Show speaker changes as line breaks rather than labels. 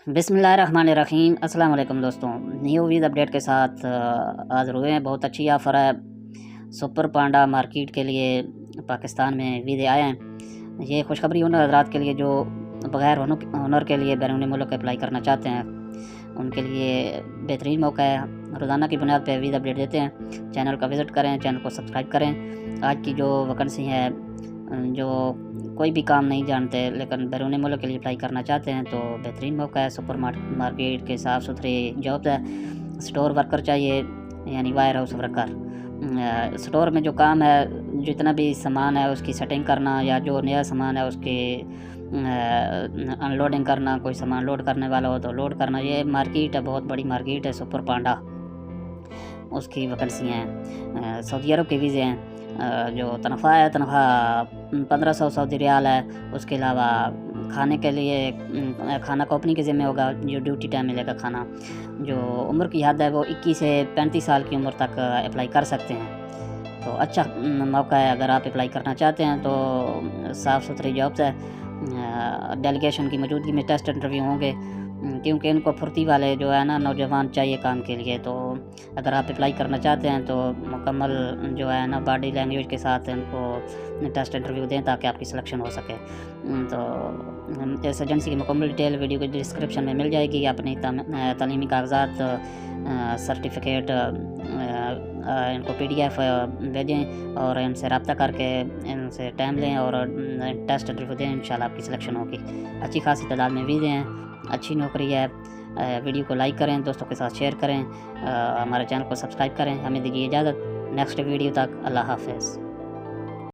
بسم اللہ الرحمن الرحیم۔ السلام علیکم دوستوں، نیو ویز اپڈیٹ کے ساتھ حاضر ہوئے ہیں۔ بہت اچھی آفر ہے سپر پانڈا مارکیٹ کے لیے، پاکستان میں ویزے آئے ہیں۔ یہ خوشخبری ان حضرات کے لیے جو بغیر ہنر کے لیے بیرون ملک اپلائی کرنا چاہتے ہیں، ان کے لیے بہترین موقع ہے۔ روزانہ کی بنیاد پہ ویزا اپڈیٹ دیتے ہیں۔ چینل کا وزٹ کریں، چینل کو سبسکرائب کریں۔ آج کی جو ویکنسی ہے، جو کوئی بھی کام نہیں جانتے لیکن بیرون ملک کے لیے اپلائی کرنا چاہتے ہیں، تو بہترین موقع ہے۔ سپر مارکیٹ کے صاف ستھری جابس ہے۔ سٹور ورکر چاہیے، یعنی وائر ہاؤس ورکر۔ سٹور میں جو کام ہے، جتنا بھی سامان ہے اس کی سیٹنگ کرنا، یا جو نیا سامان ہے اس کی ان لوڈنگ کرنا، کوئی سامان لوڈ کرنے والا ہو تو لوڈ کرنا۔ یہ مارکیٹ ہے، بہت بڑی مارکیٹ ہے سپر پانڈا، اس کی ویکنسی ہیں۔ سعودی عرب کے ویزے ہیں۔ جو تنخواہ ہے، تنخواہ 1500 سعودی ریال ہے۔ اس کے علاوہ کھانے کے لیے کھانا کمپنی کے ذمہ ہوگا، جو ڈیوٹی ٹائم ملے گا کھانا۔ جو عمر کی حد ہے وہ 21 سے 35 سال کی عمر تک اپلائی کر سکتے ہیں۔ تو اچھا موقع ہے اگر آپ اپلائی کرنا چاہتے ہیں تو۔ صاف ستھری جابس ہے۔ ڈیلیگیشن کی موجودگی میں ٹیسٹ انٹرویو ہوں گے، کیونکہ ان کو پھرتی والے جو ہے نا نوجوان چاہیے کام کے لیے۔ تو اگر آپ اپلائی کرنا چاہتے ہیں تو مکمل جو ہے نا باڈی لینگویج کے ساتھ ان کو ٹیسٹ انٹرویو دیں تاکہ آپ کی سلیکشن ہو سکے۔ تو اس ایجنسی کی مکمل ڈیٹیل ویڈیو کی ڈسکرپشن میں مل جائے گی۔ اپنی تعلیمی کاغذات، سرٹیفکیٹ، ان کو PDF بھیجیں اور ان سے رابطہ کر کے ان سے ٹائم لیں اور ٹیسٹ انٹرویو دیں۔ انشاءاللہ آپ کی سلیکشن ہوگی۔ اچھی خاصی تعداد میں ویزے ہیں، اچھی نوکری ہے۔ ویڈیو کو لائک کریں، دوستوں کے ساتھ شیئر کریں، ہمارے چینل کو سبسکرائب کریں۔ ہمیں دیجیے اجازت، نیکسٹ ویڈیو تک اللہ حافظ۔